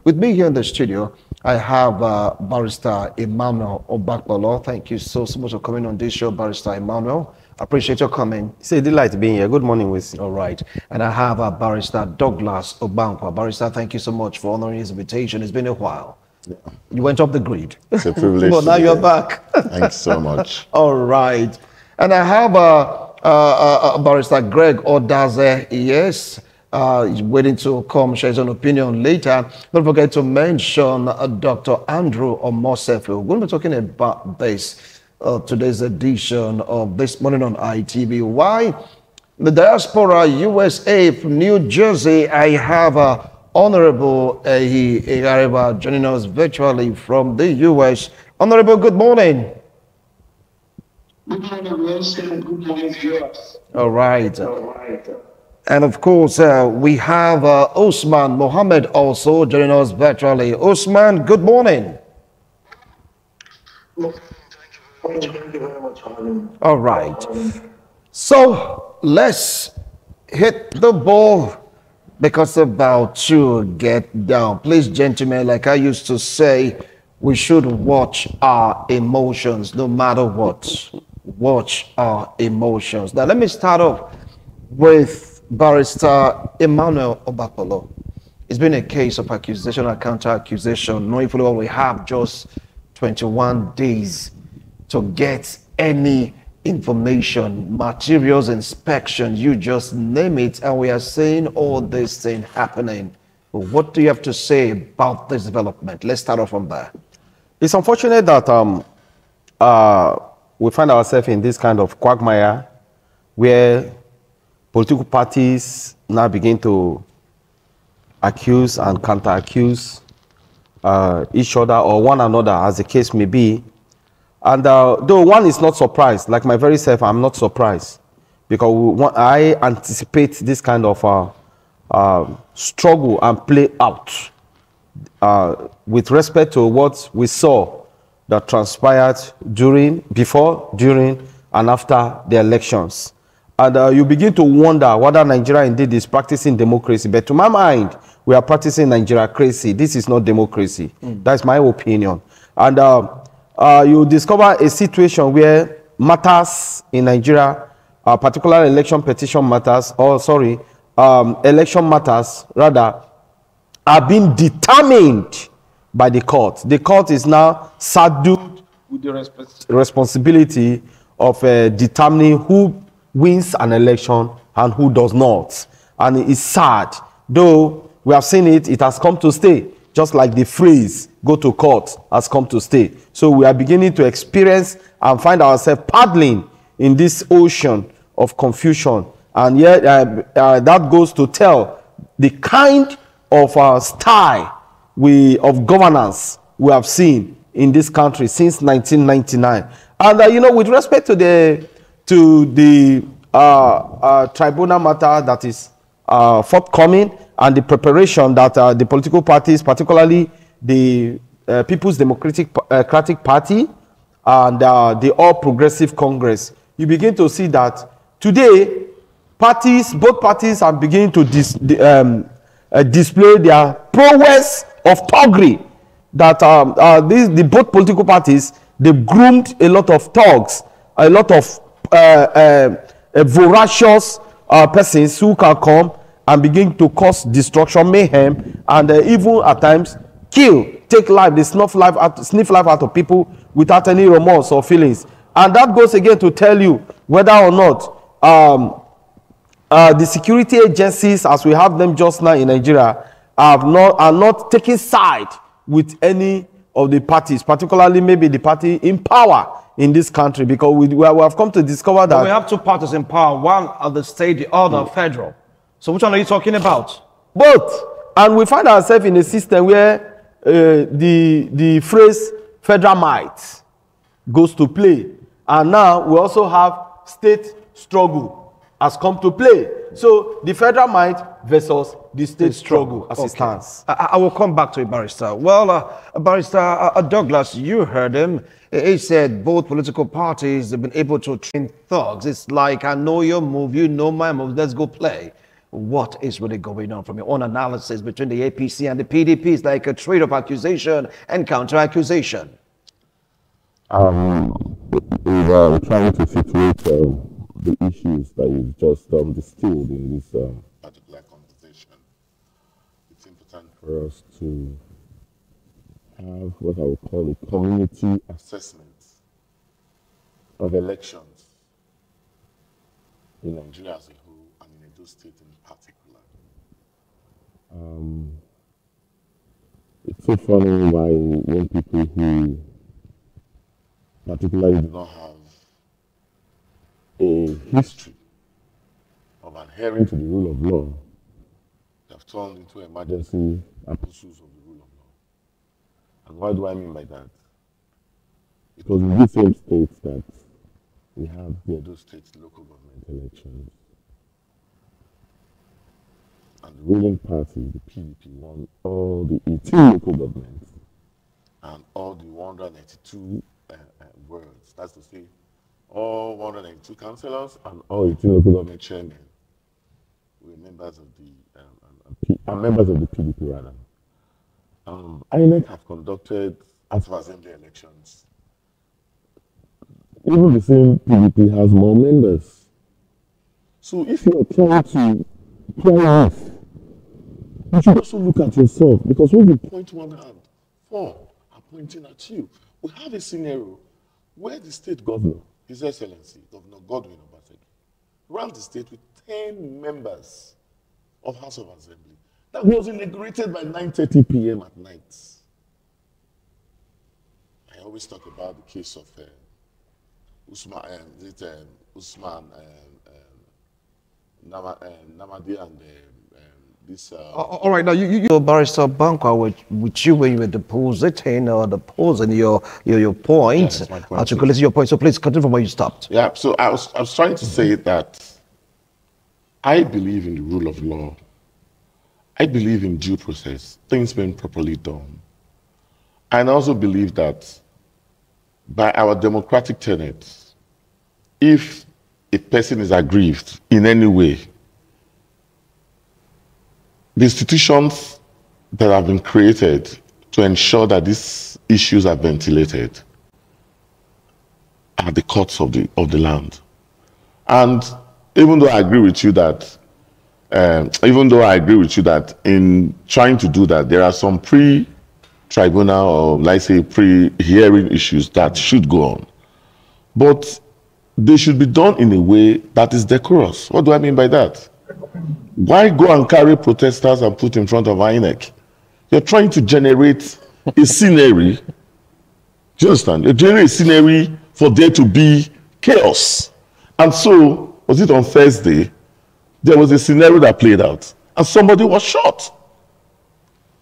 With me here in the studio, I have Barrister Emmanuel Obakpolo. Thank you so much for coming on this show, Barrister Emmanuel. Appreciate your coming. It's a delight being here. Good morning, Wiz. All right. And I have Barrister Douglas Obankwa. Barrister, thank you so much for honoring his invitation. It's been a while. Yeah. You went off the grid. It's a privilege. Well, now you're back. Thanks so much. All right. And I have Barrister Greg Odaze. Yes. He's waiting to come share his own opinion later. Don't forget to mention Dr. Andrew Omosefe. We're going to be talking about this today's edition of This Morning on ITV. Why the diaspora USA from New Jersey. I have Honorable Ehi Igariba joining us virtually from the US. Honorable, good morning. Good morning, Wilson. Good morning, viewers. All right. And of course, we have Osman Mohammed also joining us virtually. Osman, good morning. Thank you very much for having me. All right. So let's hit the ball because about to get down. Please, gentlemen, like I used to say, we should watch our emotions no matter what. Watch our emotions. Now, let me start off with Barrister Emmanuel Obakpolo. It's been a case of accusation and counter-accusation. Knowing fully well we have just 21 days to get any information, materials, inspection, you just name it, and we are seeing all this thing happening. What do you have to say about this development? Let's start off from there. It's unfortunate that we find ourselves in this kind of quagmire where political parties now begin to accuse and counter-accuse each other or one another, as the case may be. And though one is not surprised, like my very self, I'm not surprised, because I anticipate this kind of struggle and play out with respect to what we saw that transpired before, during, and after the elections. And you begin to wonder whether Nigeria indeed is practicing democracy. But to my mind, we are practicing Nigeria-cracy. This is not democracy. That's my opinion. And you discover a situation where matters in Nigeria, particular election petition matters, election matters, rather, are being determined by the court. The court is now saddled with the responsibility of determining who wins an election and who does not. And it's sad. Though we have seen it, it has come to stay. Just like the phrase, go to court, has come to stay. So we are beginning to experience and find ourselves paddling in this ocean of confusion. And yet that goes to tell the kind of style of governance we have seen in this country since 1999. And with respect to the tribunal matter that is forthcoming and the preparation that the political parties, particularly the People's Democratic Party and the All Progressive Congress, you begin to see that today both parties are beginning to display their prowess of thuggery. That the both political parties, they've groomed a lot of thugs, a lot of voracious persons who can come and begin to cause destruction, mayhem, and even at times kill, take life, they sniff life out of people without any remorse or feelings. And that goes again to tell you whether or not the security agencies, as we have them just now in Nigeria, are not taking side with any of the parties, particularly maybe the party in power in this country, because we have come to discover that we have two parties in power, one at the state, the other federal. So which one are you talking about? Both. And we find ourselves in a system where the phrase federal might goes to play. And now we also have state struggle has come to play. So the federal might versus the state struggle as it stands. I will come back to it, Barrister. Well, Barrister Douglas, you heard him. He said both political parties have been able to train thugs. It's like, I know your move, you know my move, let's go play. what is really going on from your own analysis between the APC and the PDP? It's like a trade of accusation and counter-accusation. We're trying to situate the issues that you've just distilled in this particular conversation. It's important for us to have what I would call a community assessment of elections in Nigeria as a whole and in Edo State in particular. It's so funny why when people who particularly do not have a history of adhering to the rule of law, they have turned into emergency apostles of the rule of law. And what do I mean by that? Because in these same states that we have the Edo State local government elections, and the ruling party, the PDP, won all the 18 local governments and all the 182 words. That's to say, all 182 councillors and all 18 local government chairmen were members of the PDP rather. INEC have conducted House of Assembly elections. Even the same PDP has more members. So if you are trying to play off, you should also look at yourself, because when you point one hand, four are pointing at you. We have a scenario where the state governor, His Excellency, Governor Godwin Obaseki, ran the state with 10 members of House of Assembly. That was inaugurated by 9:30 p.m. at night. I always talk about the case of Usman Namadi and this. All right, now you Barrister Bankwa with you when you were depositing your points, Yeah, point. articulating your point. So please continue from where you stopped. Yeah, so I was trying to say that I believe in the rule of law. I believe in due process, things being properly done. And I also believe that by our democratic tenets, if a person is aggrieved in any way, the institutions that have been created to ensure that these issues are ventilated are the courts of the land. And even though I agree with you that in trying to do that, there are some pre-tribunal or, let's say, pre-hearing issues that should go on. But they should be done in a way that is decorous. What do I mean by that? Why go and carry protesters and put in front of INEC? You're trying to generate a scenery. Do you understand? You're generating a scenery for there to be chaos. And so, was it on Thursday? There was a scenario that played out, and somebody was shot.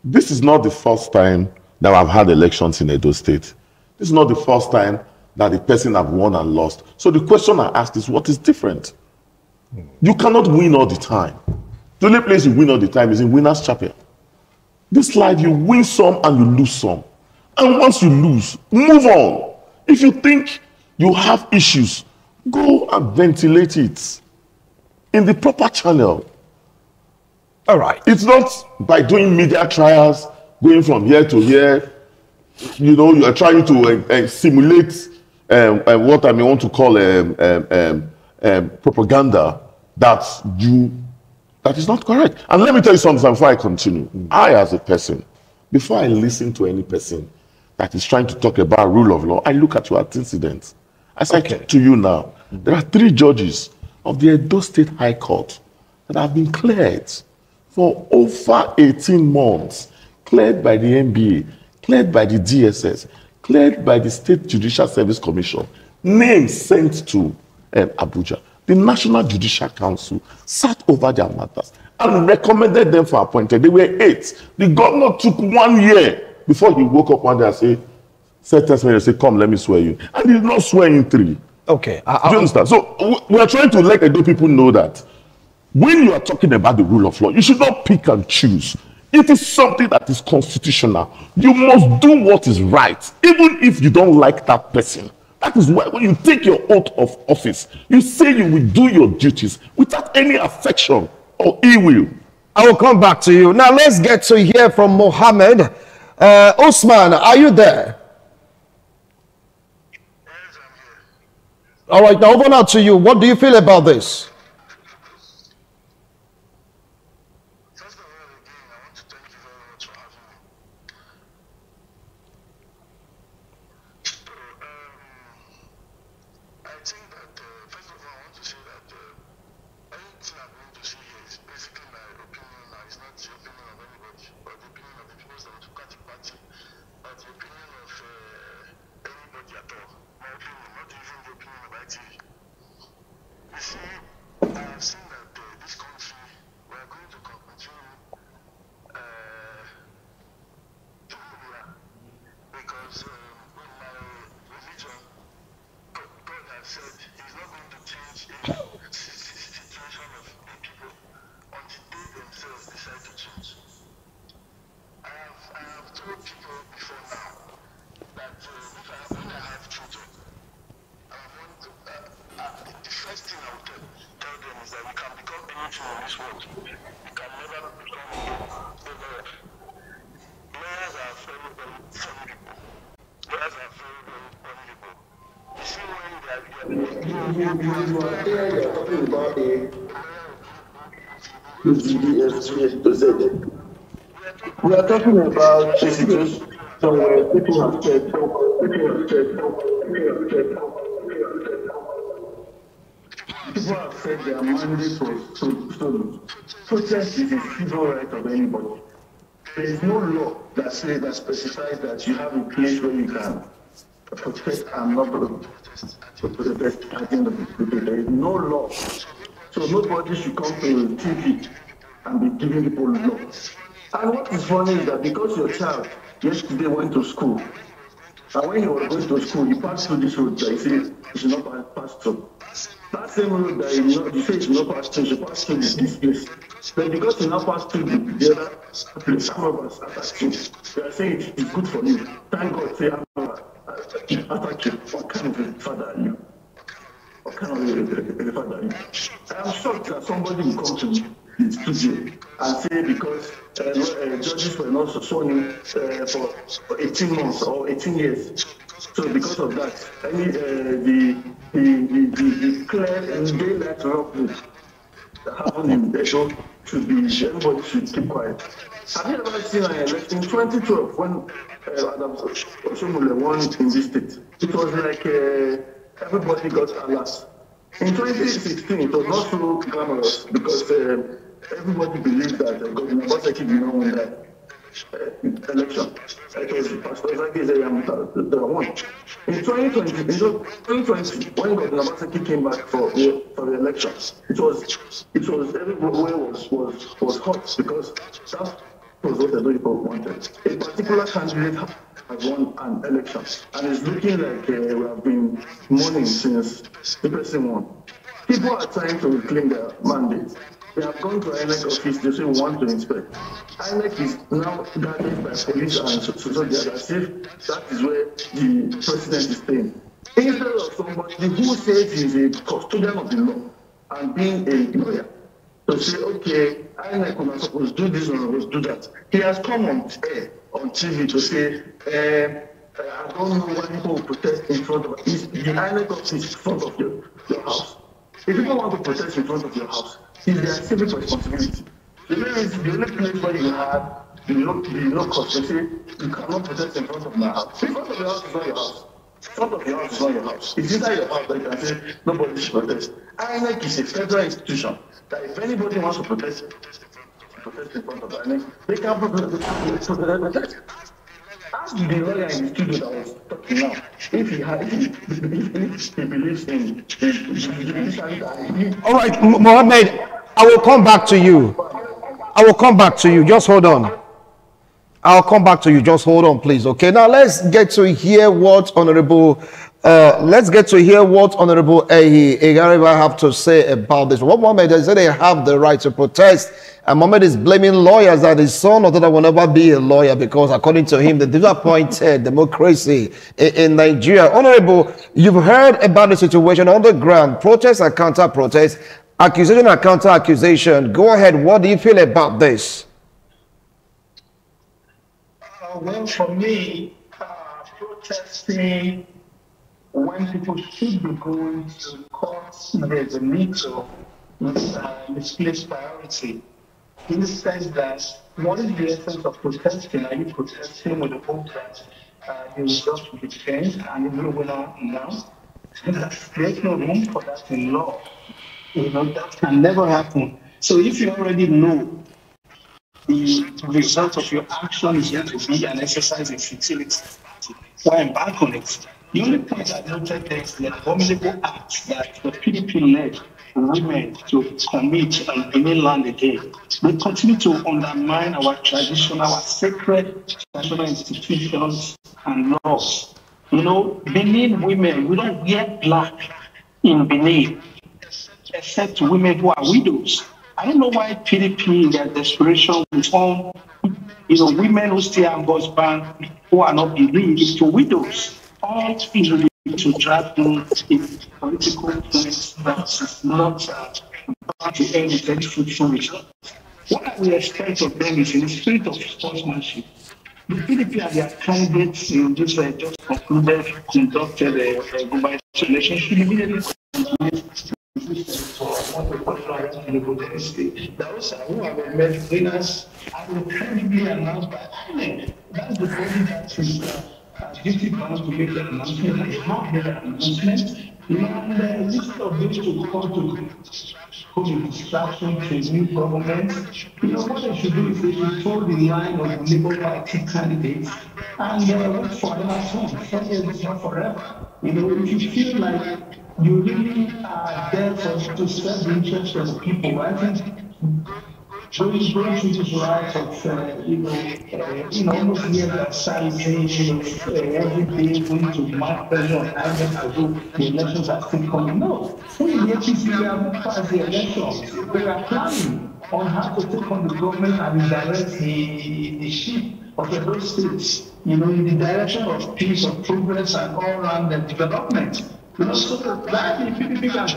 This is not the first time that I've had elections in Edo State. This is not the first time that the person have won and lost. So the question I ask is, what is different? You cannot win all the time. The only place you win all the time is in Winners Chapel. This life, you win some and you lose some. And once you lose, move on. If you think you have issues, go and ventilate it in the proper channel. All right. It's not by doing media trials, going from here to here. You know, you are trying to simulate what I may want to call propaganda that is not correct. And let me tell you something before I continue. I, as a person, before I listen to any person that is trying to talk about rule of law, I look at your antecedents. As I talk to you now, there are 3 judges of the Edo State High Court that have been cleared for over 18 months, cleared by the NBA, cleared by the DSS, cleared by the State Judicial Service Commission, names sent to Abuja. The National Judicial Council sat over their matters and recommended them for appointed. They were 8. The governor took 1 year before he woke up one day and said testimony and said, come, let me swear you. And he did not swear in 3. Okay. Do you understand? So we are trying to let Edo people know that when you are talking about the rule of law, you should not pick and choose. It is something that is constitutional. You must do what is right, even if you don't like that person. That is why when you take your oath of office, you say you will do your duties without any affection Oh, he will. I will come back to you. Now let's get to hear from Mohammed. Usman, are you there? All right, now over now to you. What do you feel about this? First of all, again, I want to thank you very much for having me. So, I think that, first of all, I want to say that anything I'm going to say here is basically my opinion now. It's not the opinion of anybody, but the opinion of the People's Democratic Party, or the opinion of anybody at all. My opinion, not even the opinion of ITV. You see, I have seen that this country, we are going to continue to who we are. Because in my religion, God has said He's not going to change the situation of the people until they themselves decide to change. I have told people before now that when I have children, the first thing I would tell them is that we can become anything in this world. We can never become a lawyer. Lawyers are very, very funny people. Lawyers are very, very funny people. You see, when they are You are there, you are talking about a we are talking about a situation where people have said, their mandate was to protest is a civil right of anybody. There is no law that specifies that you have a place where you can protest and not protest at the end of the day. There is no law. So nobody should come to TV and be giving people law. And what is funny is that because your child yesterday went to school, and when he was going to school, he passed through this road that he said he should not pass through. That same road that you say he should not pass through, you should pass through this place. But because he now passed through the other place, some of us attacked him. They are saying it's good for you. Thank God, say, attack you. What kind of a father are you? What kind of a father are you? I am shocked that somebody will come to the studio and say because judges were not sworn in for 18 months or 18 years. So because of that, the clear and daylight robbery that happened in the show should be, everybody should keep quiet. Have you ever seen an election in 2012 when Adam Oshomole won in this state? It was like everybody got alert. In 2016, it was not so glamorous because everybody believed that Governor Obaseki did not win that election. It was Pastor Zaghi the one. In 2020, when Governor Obaseki came back for the elections, it was everywhere was hot because that was what the people wanted. A particular candidate has won an election, and it's looking like we have been mourning since the person won. People are trying to reclaim their mandate. They have gone to INEC office, they say we want to inspect. INEC is now guarded by police and soldiers as if that is where the president is staying. Instead of somebody who says he's a custodian of the law and being a lawyer, to say, okay, INEC is not supposed to do this or supposed to do that. He has come on air, on TV to say, I don't know why people will protest in front of the INEC office in front of your house. If people want to protest in front of your house, it's their civic responsibility. The only place where you have the law cost, they say you cannot protest in front of my house. In front of your house is not your house. In front of your house is not your house. It's inside your house that you can say nobody should protest. INEC is a federal institution that if anybody wants to protest in front of INEC, they can protest. Ask the lawyer in the studio that was talking now if he believes in judiciary. All right, Mohammed, I will come back to you. I will come back to you. Just hold on. I'll come back to you. Just hold on, please. Okay. Now let's get to hear what Honorable Ehi Igariba have to say about this. What Mohammed has said, they have the right to protest. And Mohammed is blaming lawyers that his son or that will never be a lawyer because according to him, the disappointed democracy in Nigeria. Honorable, you've heard about the situation on the ground, protests and counter-protests. accusation and counter accusation. Go ahead. What do you feel about this? Well, for me, protesting when people should be going to court, there's a need to misplace priority. In the sense that what is the essence of protesting? Are you protesting with the hope that the result will be changed and you will win out now? There's no room for that in law. That can never happen. So if you already know the result of your action is going to be an exercise in futility, why embark on it? The only point I noted there is the abominable act that the PDP led women to commit on Benin land again. They continue to undermine our traditional, our sacred traditional institutions and laws. Benin women, we don't wear black in Benin, except women who are widows. I don't know why PDP in their desperation will turn, women who still have husbands who are not believed to widows. All usually to drag them in political points that is not bound to end with any fruitful result. What we expect of them is in the spirit of sportsmanship. The PDP and their candidates in this just concluded, conducted a global election should immediately those who have emerged winners are incredibly announced by INEC. That's the body that is duty bound to make an announcement. They have made an announcement. And instead of those to come to in distraction to a new government, what they should do is they should hold the line of the Labour Party candidates and wait for another term. 10 years is not forever. If you feel like you really are there to serve the interests of the people, I think going through this right of, almost near that sizing, every day going to mark pressure on Ireland as though the elections are still coming. No, we in the APC, we have not passed the elections. We are planning on how to take on the government and redirect the ship of the whole states, in the direction of peace, of progress, and all-round development. So that the PDP can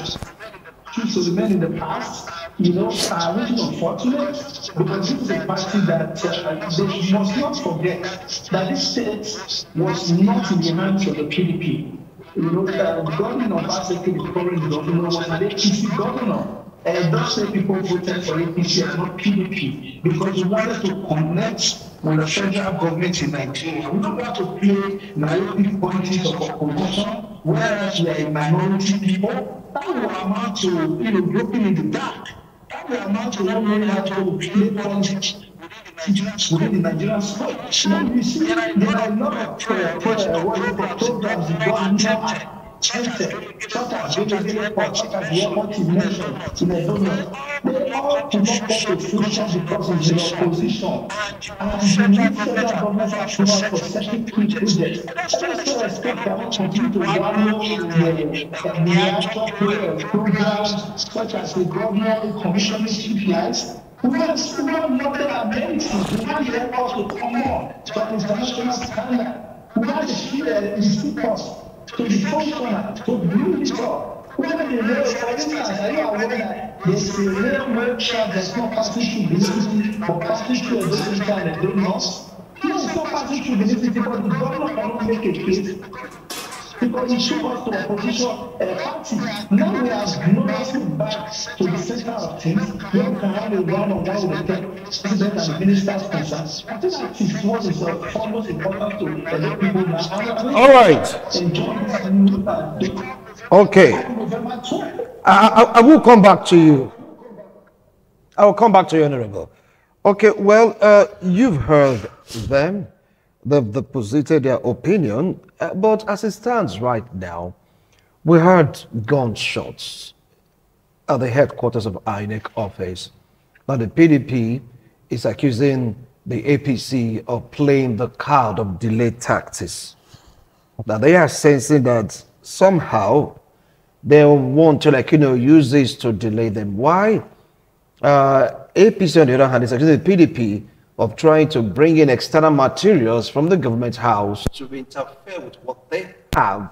choose to remain in the past, which is unfortunate, because this is a party that they must not forget that this state was not in the hands of the PDP. The governor of Aseke, the current governor, was an APC governor. Don't say people voted for APC and not PDP, because we wanted to connect with the federal government in Nigeria. We don't want to play naive politics of opposition, whereas we are a minority people. That will amount to groping in the dark. That will amount to not knowing how to play politics within the Nigerian state. You see, there are a lot of programs the government tested, such as the airport, such as the airport you mentioned in Edonia. They all could not get a fruition because of the opposition. And the new federal government approval for certain key projects. I also expect that we continue to wallow the miniature programs such as the government commissioning CPIs. We want modern amenities. We want the airport to come on to an international standard. We want the seaports to be functional, to build it up. When the rail, for instance, are you aware that there's a railway track that's not passing through the city, but passing through a different kind of donuts? No, it's not passing through the city, but the government cannot make a case because it should us to opposition party. Now we are gloriously back to the center of things, where we can have a one-on-one with the president and the ministers concerned. I think that is what is almost important to let people now. All right. Enjoy this new Okay. I will come back to you. I will come back to you, Honorable. Okay, well, you've heard them. They've deposited their opinion, but as it stands right now, we heard gunshots at the headquarters of INEC office. Now the PDP is accusing the APC of playing the card of delay tactics. Now they are sensing that somehow they want to use this to delay them. Why? APC on the other hand is accusing the PDP of trying to bring in external materials from the government house to interfere with what they have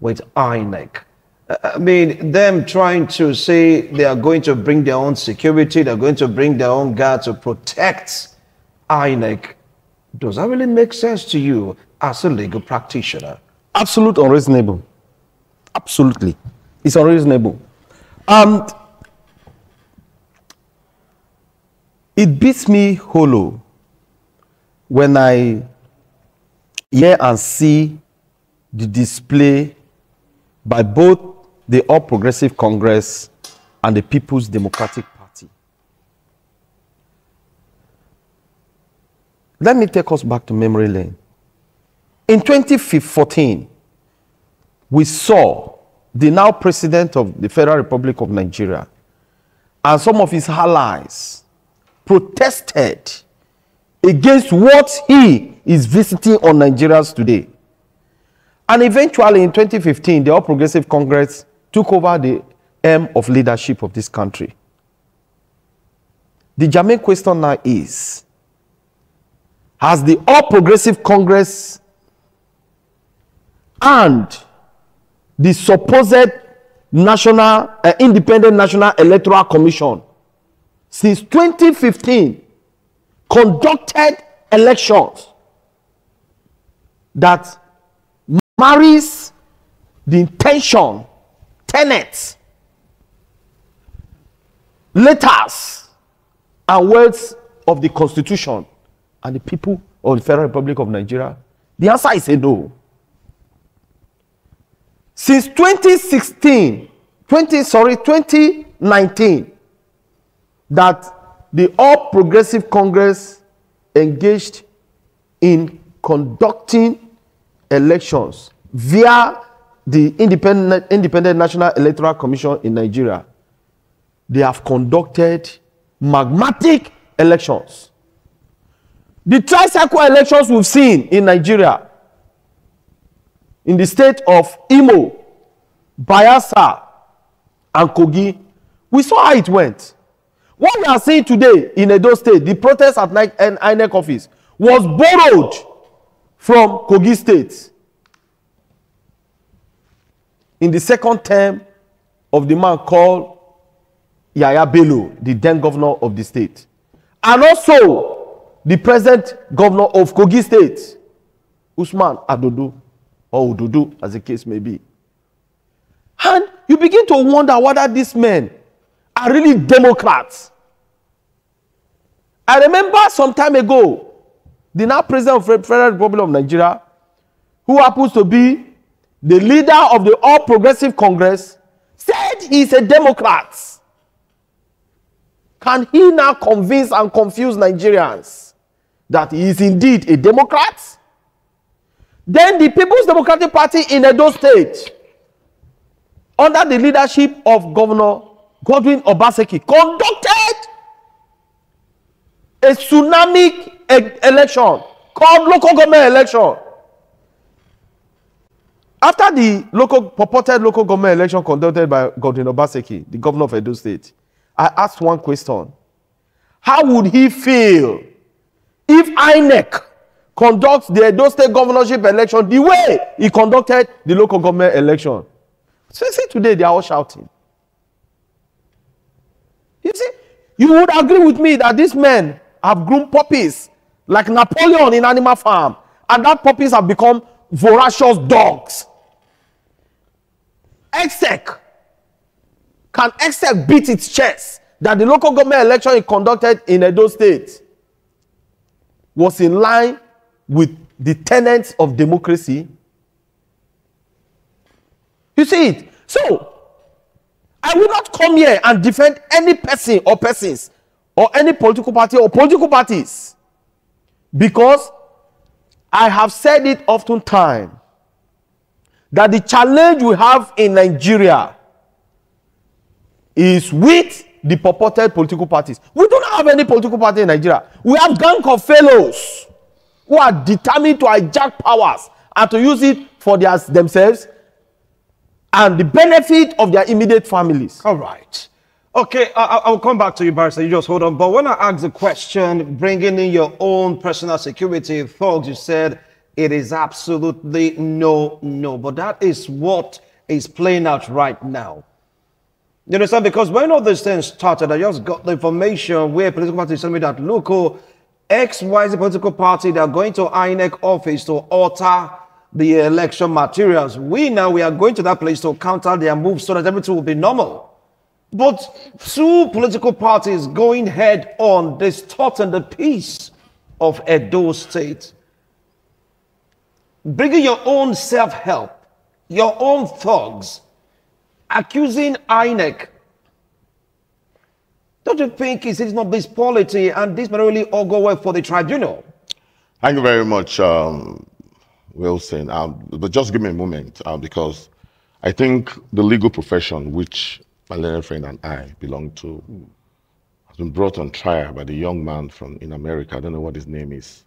with INEC. I mean, them trying to say they are going to bring their own security, they're going to bring their own guard to protect INEC. Does that really make sense to you as a legal practitioner? Absolute unreasonable. Absolutely. It's unreasonable. And it beats me hollow when I hear and see the display by both the All Progressive Congress and the People's Democratic Party. Let me take us back to memory lane. In 2014, we saw the now president of the Federal Republic of Nigeria and some of his allies protested against what he is visiting on Nigerians today. And eventually in 2015, the All Progressive Congress took over the helm of leadership of this country. The germane question now is, has the All Progressive Congress and the supposed Independent National Electoral Commission since 2015 conducted elections that marries the intention, tenets, letters, and words of the Constitution and the people of the Federal Republic of Nigeria? The answer is a no. Since 2019, that the All Progressive Congress engaged in conducting elections via the Independent National Electoral Commission in Nigeria. They have conducted magmatic elections. The tricycle elections we've seen in Nigeria, in the state of Imo, Bayelsa, and Kogi, we saw how it went. What we are seeing today in Edo State, the protest at INEC office, was borrowed from Kogi State in the second term of the man called Yaya Bello, the then governor of the state, and also the present governor of Kogi State, Usman Adodo, or Ududu, as the case may be. And you begin to wonder whether these men are really Democrats. I remember some time ago, the now president of the Federal Republic of Nigeria, who happens to be the leader of the All Progressive Congress, said he's a Democrat. Can he now convince and confuse Nigerians that he is indeed a Democrat? Then the People's Democratic Party in Edo State, under the leadership of Governor Godwin Obaseki, conducted a tsunami election called local government election. After the purported local government election conducted by Godwin Obaseki, the governor of Edo State, I asked one question. How would he feel if INEC conducts the Edo State governorship election the way he conducted the local government election? So see, today they are all shouting. You see, you would agree with me that these men have groomed puppies like Napoleon in Animal Farm, and that puppies have become voracious dogs. Can EXEC beat its chest that the local government election it conducted in Edo State was in line with the tenets of democracy? You see it? So, I will not come here and defend any person or persons or any political party or political parties, because I have said it oftentimes that the challenge we have in Nigeria is with the purported political parties. We don't have any political party in Nigeria. We have gang of fellows who are determined to hijack powers and to use it for themselves and the benefit of their immediate families. All right. Okay, I'll come back to you, Barrister. You just hold on. But when I asked the question, bringing in your own personal security thugs, you said it is absolutely no. But that is what is playing out right now. You understand? Because when all these things started, I just got the information where political parties told me that local XYZ political party, they are going to INEC office to alter the election materials. We are going to that place to counter their moves so that everything will be normal. But two political parties going head on, distorting the peace of Edo State. Bringing your own self-help, your own thugs, accusing INEC. Don't you think it's not this polity and this may really all go well for the tribunal? Thank you very much, Wilson. But just give me a moment because I think the legal profession, which my learned friend and I belong to, has been brought on trial by the young man in America. I don't know what his name is,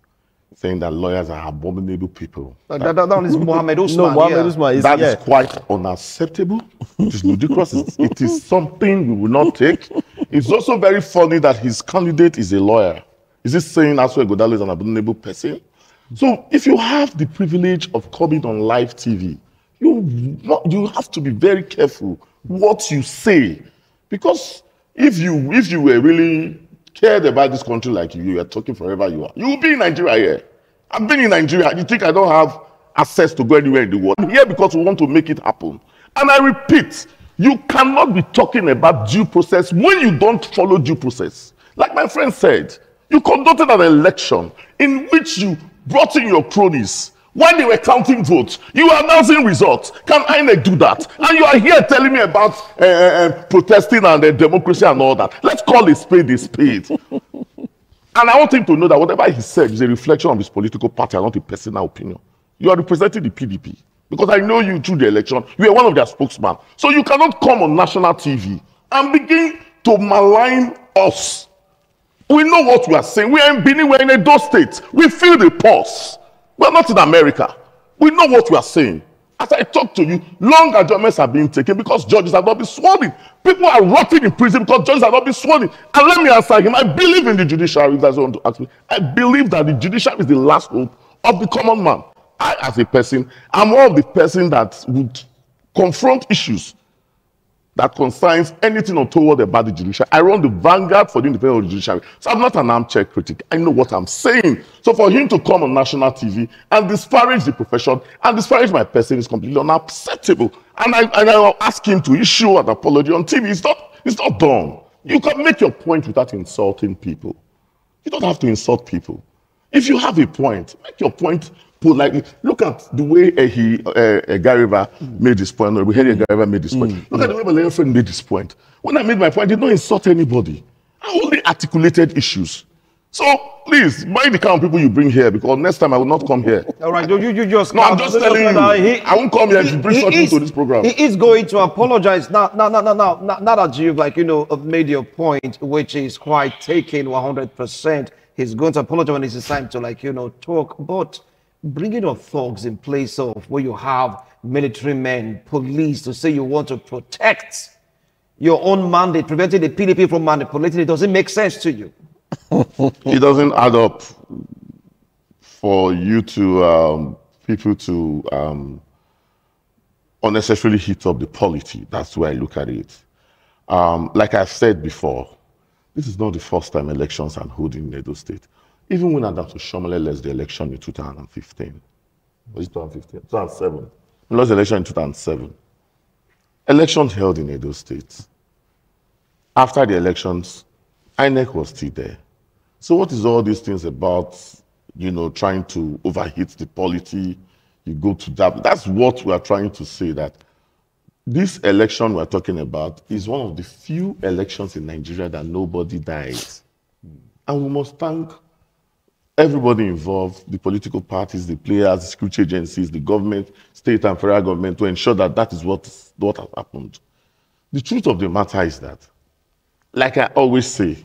saying that lawyers are abominable people. That one is Mohammed Usman. No, Mohammed Usman is, That is quite unacceptable. It is ludicrous. It is something we will not take. It's also very funny that his candidate is a lawyer. Is he saying Asue Godalo is an abominable person? So if you have the privilege of coming on live TV, you have to be very careful what you say. Because if you were really cared about this country like you are talking forever you will be in Nigeria here. I've been in Nigeria. You think I don't have access to go anywhere in the world? I'm here because we want to make it happen. And I repeat, you cannot be talking about due process when you don't follow due process. Like my friend said, you conducted an election in which you brought in your cronies. When they were counting votes, you were announcing results. Can INEC do that? And you are here telling me about protesting and democracy and all that. Let's call a spade a spade. And I want him to know that whatever he said is a reflection of his political party and not a personal opinion. You are representing the PDP. Because I know you through the election. You are one of their spokesmen. So you cannot come on national TV and begin to malign us. We know what we are saying. We are in Benin, we are in Edo State. We feel the pulse. We are not in America. We know what we are saying. As I talk to you, long adjournments are being taken because judges have not been sworn in. People are rotting in prison because judges have not been sworn in. And let me answer him. I believe in the judiciary, if that's what you want to ask me. I believe that the judiciary is the last hope of the common man. I, as a person, I'm one of the person that would confront issues that concerns anything untoward about the judiciary. I run the vanguard for the independence of the judiciary. So I'm not an armchair critic. I know what I'm saying. So for him to come on national TV and disparage the profession and disparage my person is completely unacceptable. And I'll ask him to issue an apology on TV. It's not done. You can make your point without insulting people. You don't have to insult people. If you have a point, make your point politely. Look at the way Gariba made this point, or we heard Gariba made this point. Look at the way my little friend made this point. When I made my point, I did not insult anybody. I only articulated issues. So please, mind the kind of people you bring here, because next time I will not come here. All right, you just... No, I'm just telling you. I won't come here if you bring something to this program. He is going to apologize now that you've made your point, which is quite taken 100%. He's going to apologize when it's time to talk. But bringing of thugs in place of where you have military men, police, to say you want to protect your own mandate, preventing the PDP from manipulating it, doesn't make sense to you. It doesn't add up for you to people to unnecessarily heat up the polity. That's where I look at it. Like I've said before, this is not the first time elections are holding in Edo State. Even when Adams Shomole lost the election in 2015. Was it 2015? 2007. He lost the election in 2007. Elections held in Edo State. After the elections, INEC was still there. So what is all these things about, trying to overheat the polity? You go to that. That's what we are trying to say, that this election we're talking about is one of the few elections in Nigeria that nobody dies. And we must thank everybody involved, the political parties, the players, the security agencies, the government, state and federal government, to ensure that that is what has happened. The truth of the matter is that, like I always say,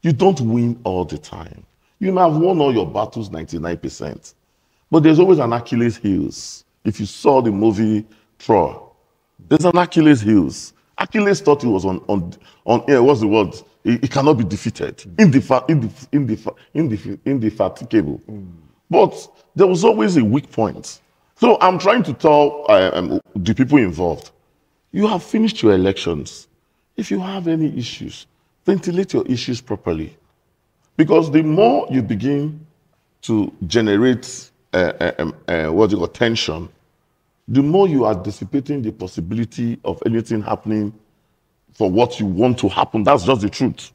you don't win all the time. You may have won all your battles 99%, but there's always an Achilles heels. If you saw the movie Troy, there's an Achilles heels. Achilles thought he was on air. What's the word? He cannot be defeated. Indefatigable. But there was always a weak point. So I'm trying to tell the people involved, You have finished your elections. If you have any issues, ventilate your issues properly. Because the more you begin to generate what you call tension, the more you are dissipating the possibility of anything happening for what you want to happen. That's just the truth.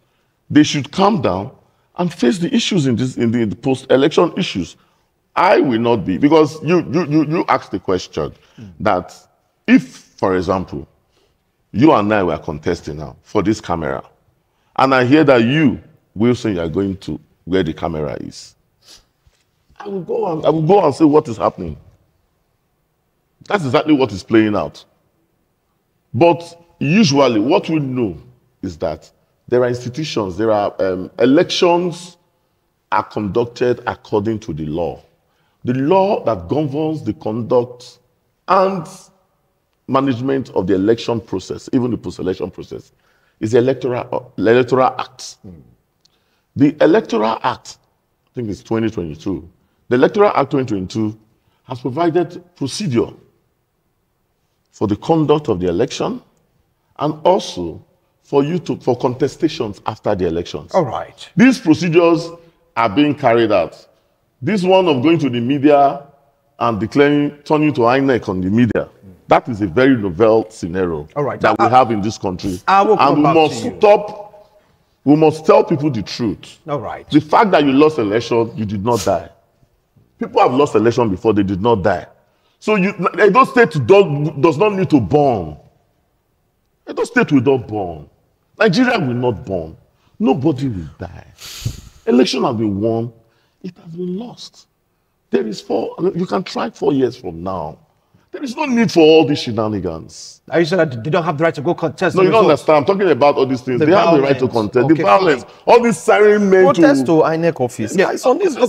They should calm down and face the issues in the post-election issues. I will not be, because you asked the question that if, for example, you and I were contesting now for this camera, and I hear that you, Wilson, you are going to where the camera is, I will go and say what is happening. That's exactly what is playing out. But usually what we know is that there are institutions, there are elections are conducted according to the law. The law that governs the conduct and management of the election process, even the post-election process, is the Electoral Act. The Electoral Act, I think it's 2022. The Electoral Act 2022 has provided procedure for the conduct of the election and also for contestations after the elections. All right. These procedures are being carried out. This one of going to the media and turning to INEC on the media, that is a very novel scenario that we have in this country. And we must tell people the truth. All right. The fact that you lost election, you did not die. People have lost election before, they did not die. So Edo State does not need to burn. Edo State will not burn. Nigeria will not burn. Nobody will die. Election has been won. It has been lost. You can try 4 years from now. There is no need for all these shenanigans. Are you saying that they don't have the right to go contest? No, you don't understand. I'm talking about all these things. They have the right to contest. Okay, the violence, all these siren men Protest to INEC office. Yeah, it's unreasonable.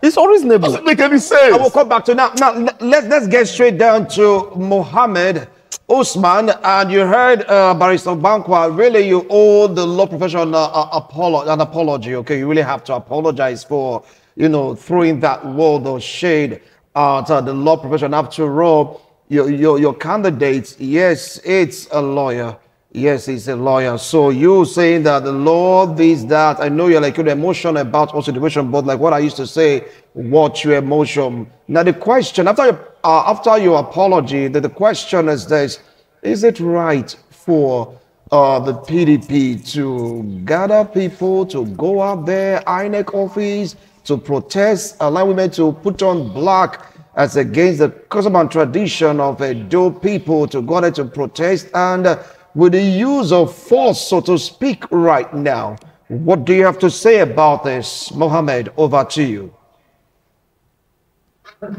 It's unreasonable. Doesn't make any sense. I will come back to now. Now let's get straight down to Mohammed Usman. And you heard Barrister Bankwa. Really, you owe the law profession an apology. Okay, you really have to apologize for throwing that word or shade at the law profession. After all, your candidate, yes, it's a lawyer. Yes, he's a lawyer. So you saying that the law, this, that, I know you're like you're emotional about all situation, but like what I used to say, watch your emotion. Now the question, after your apology, the question is this: is it right for the PDP to gather people to go out there, INEC office, to protest, allow women to put on black as against the custom and tradition of Edo people to go there to protest, and with the use of force, so to speak, right now? What do you have to say about this? Mohammed, over to you. I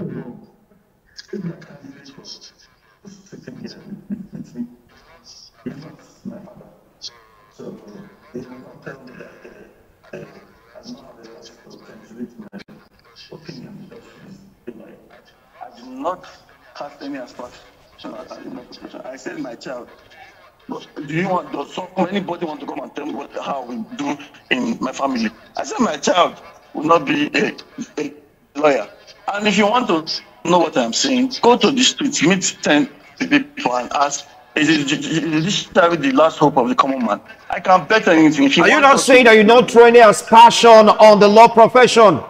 do not cast any aspersion. I said my child. But does anybody want to come and tell me how we do in my family? I said my child will not be a lawyer. And if you want to know what I'm saying, go to the streets, meet 10 people and ask, is this the last hope of the common man? I can bet anything. Are you not saying that you're not throwing any aspersion on the law profession?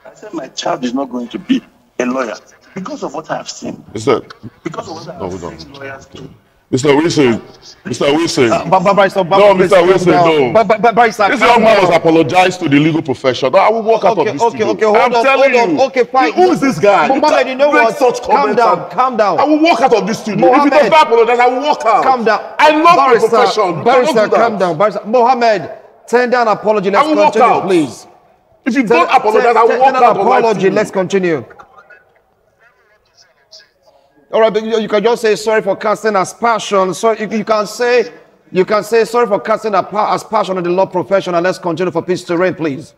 I said my child is not going to be a lawyer because of what I have seen. Because of what I have seen lawyers do. Mr. Wilson, Mr. Wilson. No, Mr. Wilson, no. This young man must apologize to the legal profession. I will walk out of this studio. Okay, hold on. Okay, fine. Who is this guy? Mohammed, you know what? Calm down. I will walk out of this studio. Mohammed, if you don't apologize, I will walk out. Calm down. I love my profession. Barrister, calm down. Barrister, Mohammed, tender an apology. Let's continue, please. If you don't apologize, I will walk out of apology. Let's continue. All right, but you can just say sorry for casting aspersion. So you can say sorry for casting aspersion on the law profession, and let's continue for peace to reign, please.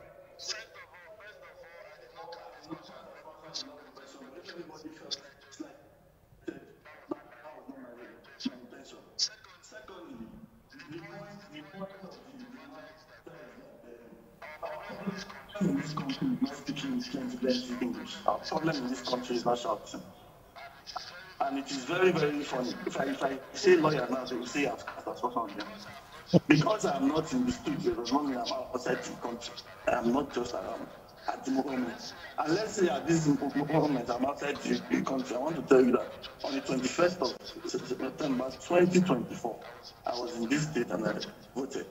in this country is not speaking plenty English. Our problem in this country is not shouting. And it is very, very funny. If I say lawyer now, they will say I've cast aspersion on them. Because I'm not in the studio, does not mean I'm outside the country. I'm not just around at the moment. And let's say at this moment I'm outside the country. I want to tell you that on the 21st of September 2024, I was in this state and I voted.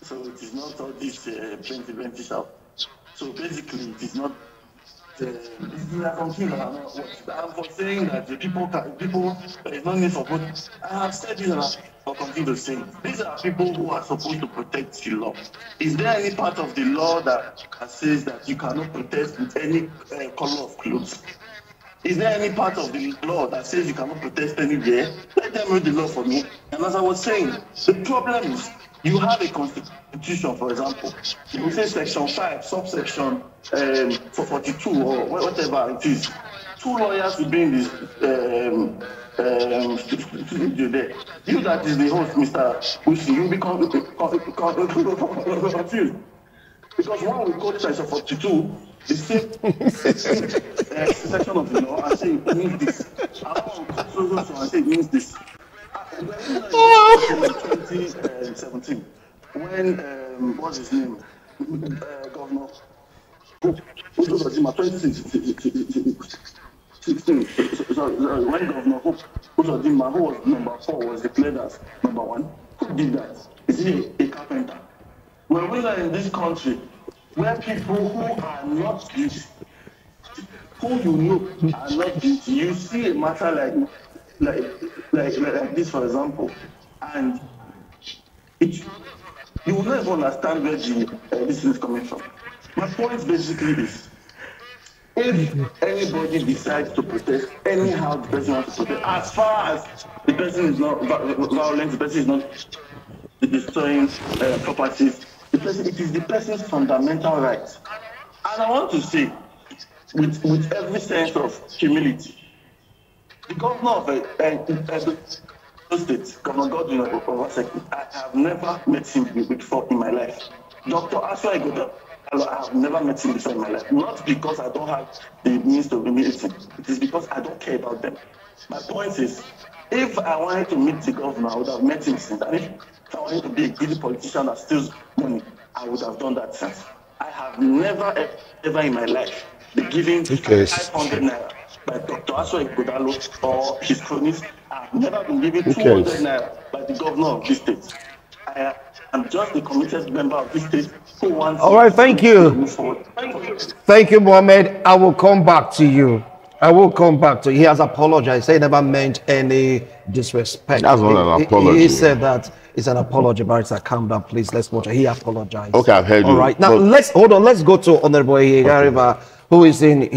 So it is not all this plenty shout. So basically, it is not. There are some things that are not what. I'm for saying that the people, there is no need for vote. I have said this and I'll continue to say. These are people who are supposed to protect the law. Is there any part of the law that says that you cannot protest with any color of clothes? Is there any part of the law that says you cannot protest anywhere? Let them read the law for me. And as I was saying, the problem is you have a constitution, for example. You say section 5, subsection 42 or whatever it is. Two lawyers will be in this studio there. You that is the host, Mr. Ushi, you'll be confused. Because when we quote section 42, the same section of the law, I say it means this. I want to quote and say it means this. In 2017, when what's his name, Governor, who was in my 2016, when Governor who was number 4 was declared as number 1, who did that? Is he a carpenter? When we are in this country, where people who are not guilty, who you know are not guilty, you see a matter like this, for example, and you will not even understand where this is coming from. My point basically is, if anybody decides to protest anyhow, the person wants to protest, as far as the person is not violent, the person is not destroying properties, it is the person's fundamental right. And I want to say, with every sense of humility, the governor of Edo State, Governor Godwin Obaseki, I have never met him before in my life. Dr. Aswa Igoda, I have never met him before in my life. Not because I don't have the means to meet him. It is because I don't care about them. My point is, if I wanted to meet the governor, I would have met him since. And if I wanted to be a greedy politician that steals money, I would have done that since. I have never, ever in my life been given 500 naira by Dr. Aswa Igodalo or his cronies. I have never been given 200 naira by the governor of this state. I am just a committed member of this state who wants All right, thank you. to move forward. Thank you, Mohammed. I will come back to you. He has apologized. He never meant any disrespect. That's not an apology. He said that it's an apology, but it's a calm down, please. Let's watch it. He apologized. Okay, I've heard you. All right. Now, let's hold on. Let's go to Honorable Higariba, who is in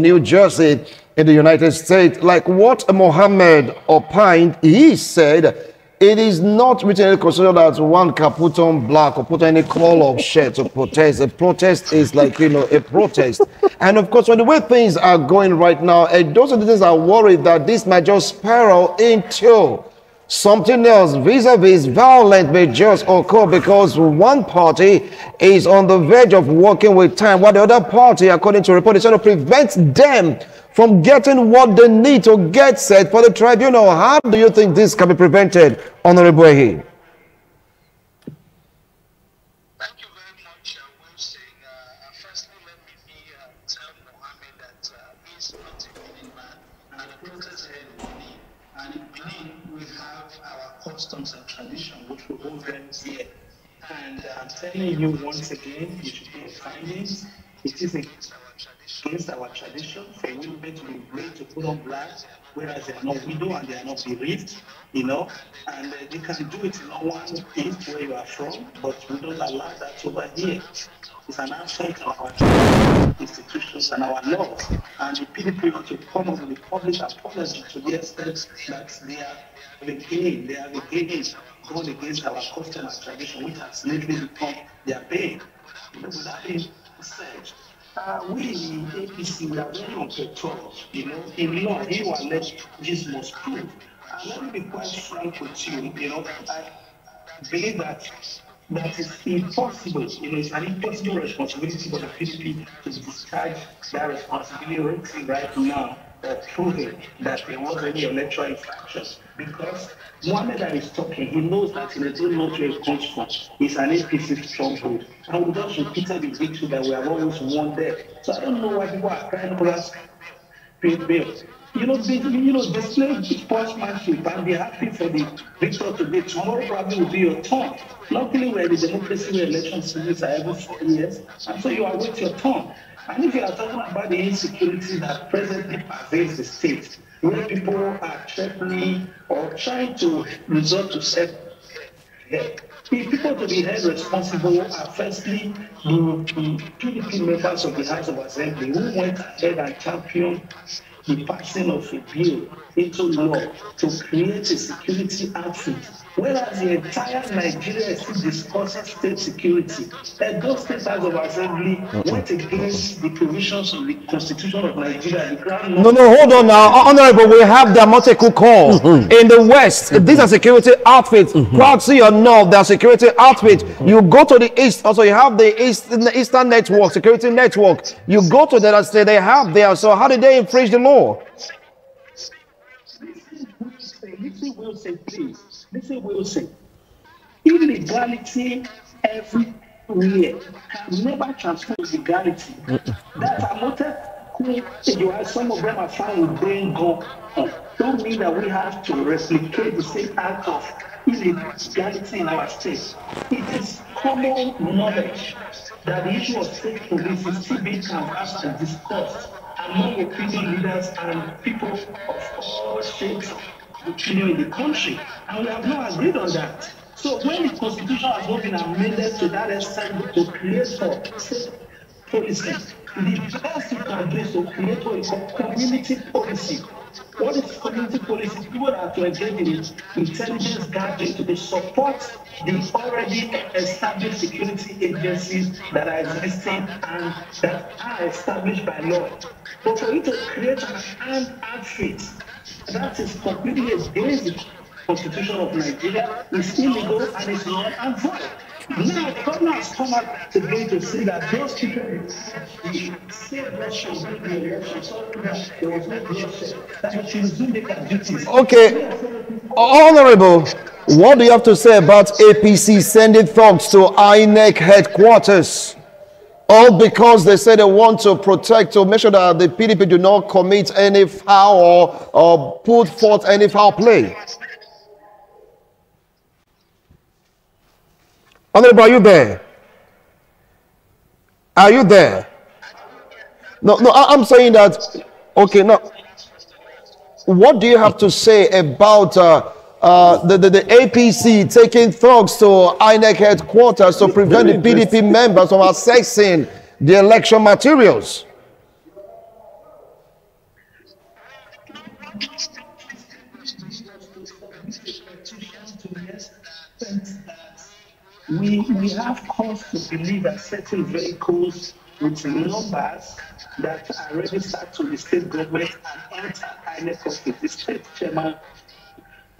New Jersey in the United States. Like what Mohammed opined, he said, it is not written in the constitution that one can put on black or put any color of shirt to protest. A protest is like, a protest. And of course, when the way things are going right now, those citizens are worried that this might just spiral into something else. Vis-a-vis violence may just occur because one party is on the verge of working with time, while the other party, according to report, is trying to prevent them from getting what they need to get set for the tribunal. How do you think this can be prevented, Honorable Ehi? Thank you very much, Wilson. Firstly, let me tell Mohammed that he's not a winning man, and the protest is money. And in Benin, we have our customs and tradition, which we hold very dear. And I'm telling you once again, you should take findings. It is against our tradition for women to be brave to put on black, whereas they are not widow and they are not bereaved, and they can do it in one place where you are from, but we don't allow that over here. It's an affront to our institutions and our laws, and the PDP want to come up with a public apology to the extent that they have again gone against our custom and tradition, which has lately become their pain. With that being said, we in APC, we are very on patrol. In law, you are alleged this must prove. And let me be quite frank with you. I believe that that is impossible. It's an impossible responsibility for the PDP to discharge that responsibility right now of proving that there was any electoral infraction. Because Mohammed that is talking, he knows that he doesn't know where it comes from. It's an APC stronghold. And we just repeated the victory that we have always won there. So I don't know why people are crying over us prevail. Display sportsmanship and be happy for the victor today. Tomorrow probably will be your turn. Luckily, we're the democracy where election series are every 4 years, and so you await your turn. And if you are talking about the insecurity that presently pervades the state, where people are threatening or trying to resort to self help. If people to be held responsible are firstly the PDP members of the House of Assembly who went ahead and championed the passing of a bill into law to create a security outfit, whereas the entire Nigeria is still discussing state security. And those state House of Assembly went against the provisions of the Constitution of Nigeria. No, hold on now. Honorable, we have the multiple call. In the West, these are security outfits. Proxy or no, they are security outfits. You go to the East, also you have the Eastern Network, security network. You go to the state, they have there. So how did they infringe the law? Listen, Wilson, please. Listen, Wilson. Illegality everywhere can never transform legality. That's a motive. You have some of them are found with brain gone. Don't mean that we have to replicate the same act of illegality in our state. It is common knowledge that the issue of state police is still being canvassed and discussed among opinion leaders and people of all shapes of opinion in the country. And we have not agreed on that. So when the Constitution has not been amended to that extent to create for state policy, the best you can do is to create what is called community policy. What is community policy? People that are to engage in intelligence gathering to support the already established security agencies that are existing and that are established by law. But for you to create an armed outfit, that is completely against the Constitution of Nigeria, it's illegal and it's not and void. Now, the governor has come out today to say that those people the same election, the election, so that there was no bloodshed, that they should resume their duties. Okay, Honorable, what do you have to say about APC sending thugs to INEC headquarters? All because they say they want to protect, to make sure that the PDP do not commit any foul or put forth any foul play. Honorable, are you there? Are you there? No, I'm saying that, okay, now, what do you have to say about the APC taking thugs to INEC headquarters to prevent the PDP members from accessing the election materials? We have cause to believe that certain vehicles with numbers that are registered to the state government and enter INEC office. The state chairman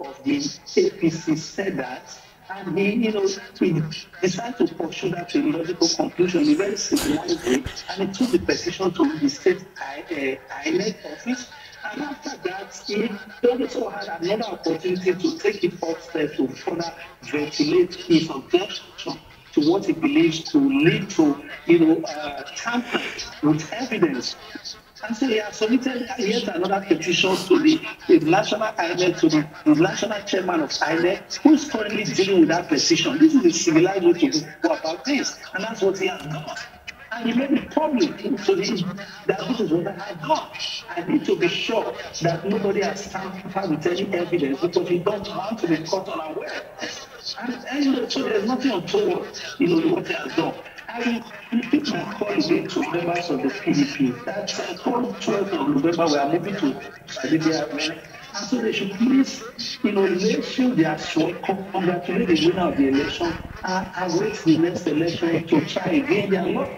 of the APC said that, and he decided to pursue that to a logical conclusion in a very civilized way, and he took the petition to the state INEC office. And after that, he also had another opportunity to take it up step to further ventilate his objection to what he believes to lead to, tampering with evidence. And so he has submitted yet another petition to the national INEC, to the national chairman of INEC, who is currently dealing with that petition. This is a civilized way to go about this, and that's what he has done. And he made it public to him that this is what I have done. I need to be sure that nobody has tampered with any evidence because we don't want to be caught unaware. And so there's nothing untoward, what he has done. I repeat my call again to members of the PDP. That's on 12th of November, we are moving to Arabia. And so they should please, let's show their sworn, congratulate the winner of the election, and wait the next election to try again their luck.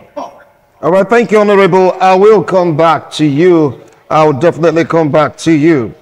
All right, thank you, Honorable. I will come back to you. I'll definitely come back to you.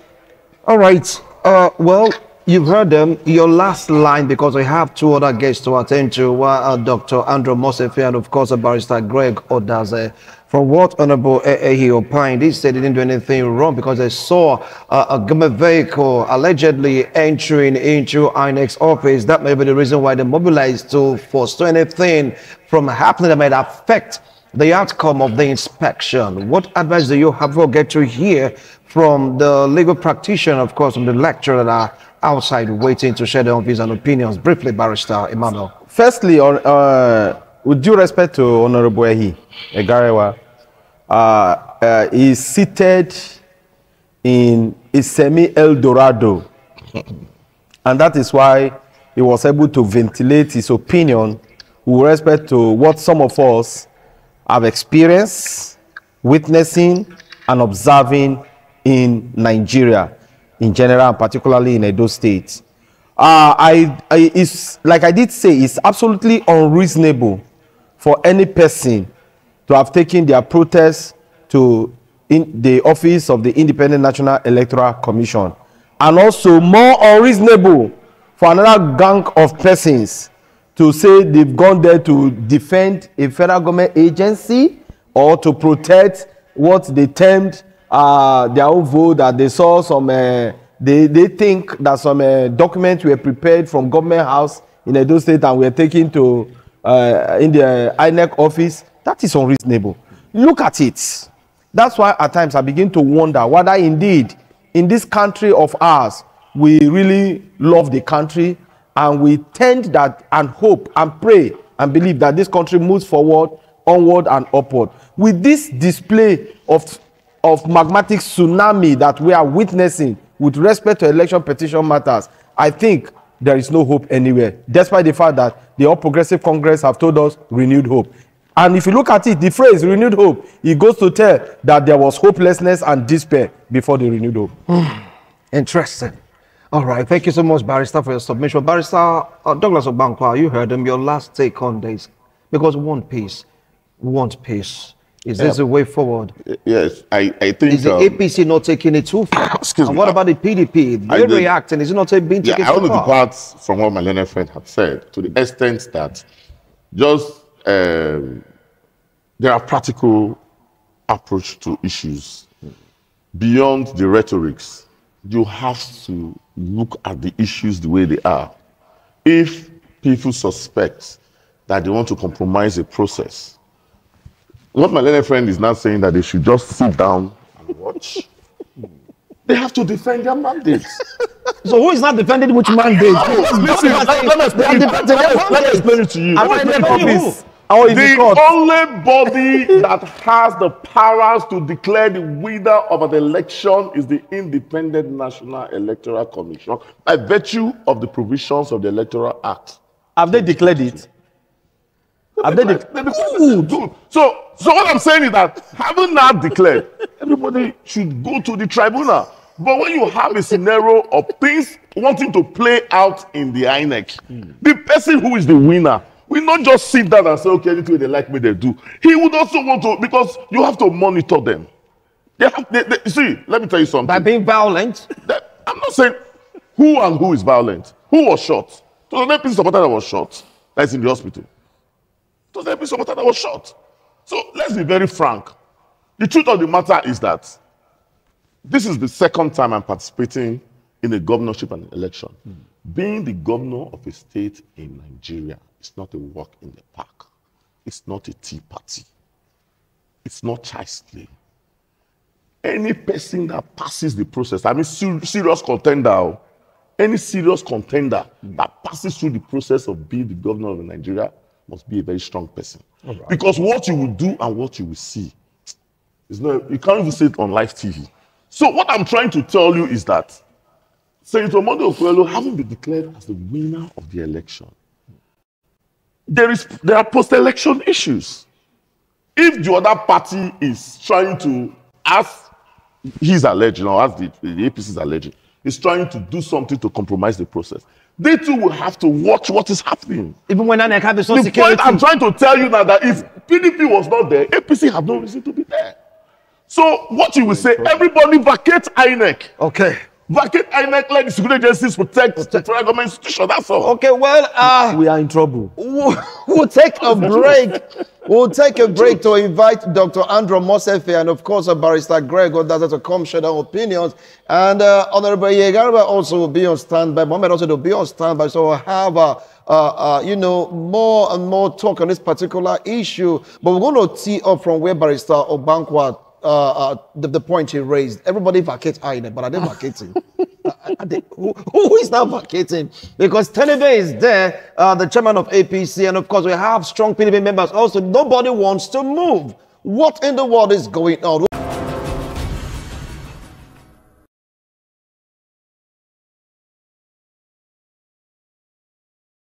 All right. Well, You've heard them. Your last line, because we have two other guests to attend to, Dr. Andrew Mosefe and, of course, Barrister Greg Odaze. From what Honorable he opined, he said he didn't do anything wrong because they saw a government vehicle allegedly entering into INEC's office. That may be the reason why they mobilized to forestall anything from happening that might affect the outcome of the inspection. What advice do you have? We'll get to hear from the legal practitioner, of course, from the lecturer that are outside waiting to share their views and opinions. Briefly, Barrister Emmanuel. Firstly, with due respect to Honorable Ehi Egarewa, is seated in a semi-El Dorado. And that is why he was able to ventilate his opinion with respect to what some of us have experienced, witnessing, and observing in Nigeria in general, and particularly in Edo State. It's, like I did say, it's absolutely unreasonable for any person to have taken their protest to the office of the Independent National Electoral Commission, and also more unreasonable for another gang of persons to say they've gone there to defend a federal government agency or to protect what they termed their own vote, that they saw some they think that some documents were prepared from government house in Edo State and were taken to in the INEC office. That is unreasonable. Look at it. That's why at times I begin to wonder whether indeed in this country of ours we really love the country, and we tend that and hope and pray and believe that this country moves forward, onward and upward. With this display of magmatic tsunami that we are witnessing with respect to election petition matters, I think there is no hope anywhere, despite the fact that the All Progressive Congress have told us renewed hope. And if you look at it, the phrase renewed hope, it goes to tell that there was hopelessness and despair before the renewed hope. Interesting. All right. Thank you so much, Barrister, for your submission. Barrister Douglas Obankwa, you heard him. Your last take on this. Because one peace. Is this the way forward? Yes, I think... Is the APC not taking it too far? Excuse and me. what about the PDP? They're reacting. Is it not being taken too far? I want to depart from what my learned friend had said to the extent that just there are practical approach to issues beyond the rhetorics. You have to look at the issues the way they are. If people suspect that they want to compromise a process, what my learned friend is not saying that they should just sit down and watch. They have to defend their mandates. So who is not defending which mandate? Listen, let me explain it to you. The only body that has the powers to declare the winner of an election is the Independent National Electoral Commission by virtue of the provisions of the Electoral Act. Have they declared it? Have they declared? So what I'm saying is that having not declared, everybody should go to the tribunal. But when you have a scenario of things wanting to play out in the INEC, the person who is the winner will not just sit down and say, okay, anything they like me, they do. He would also want to, because you have to monitor them. See, let me tell you something. By being violent? I'm not saying who is violent. Who was shot? So the NPC supporter that was shot, that's in the hospital. So the NPC supporter that was shot. So let's be very frank. The truth of the matter is that this is the second time I'm participating in a governorship and election. Being the governor of a state in Nigeria, it's not a walk in the park. It's not a tea party. It's not child's play. Any person that passes the process, I mean serious contender, any serious contender that passes through the process of being the governor of Nigeria must be a very strong person. Right. Because what you will do and what you will see is not, you can't even see it on live TV. So what I'm trying to tell you is that Senator Monday Okwelo hasn't been declared as the winner of the election. There are post-election issues. If the other party is trying to, as he's alleging, or as the APC is alleging, is trying to do something to compromise the process, they too will have to watch what is happening. Even when INEC have its own the security. point I'm trying to tell you now that if PDP was not there, APC had no reason to be there. So what you will say, everybody vacate INEC. Okay. Vacate INEC, let the security agencies protect the federal government institution. That's all. Okay, well, We are in trouble. we'll take a break. We'll take a break to invite Dr. Andrew Mosefe and, of course, Barrister Greg Odaza to come share their opinions. And Honorable Yegarba also will be on standby. Mohammed also will be on standby. So we'll have, more and more talk on this particular issue. But we're going to tee up from where Barrister Obankwa, the point he raised. Everybody vacates INEC, but are they vacating? Who is now vacating? Because Tenebe is there, the chairman of APC, and of course we have strong PDP members also. Nobody wants to move. What in the world is going on?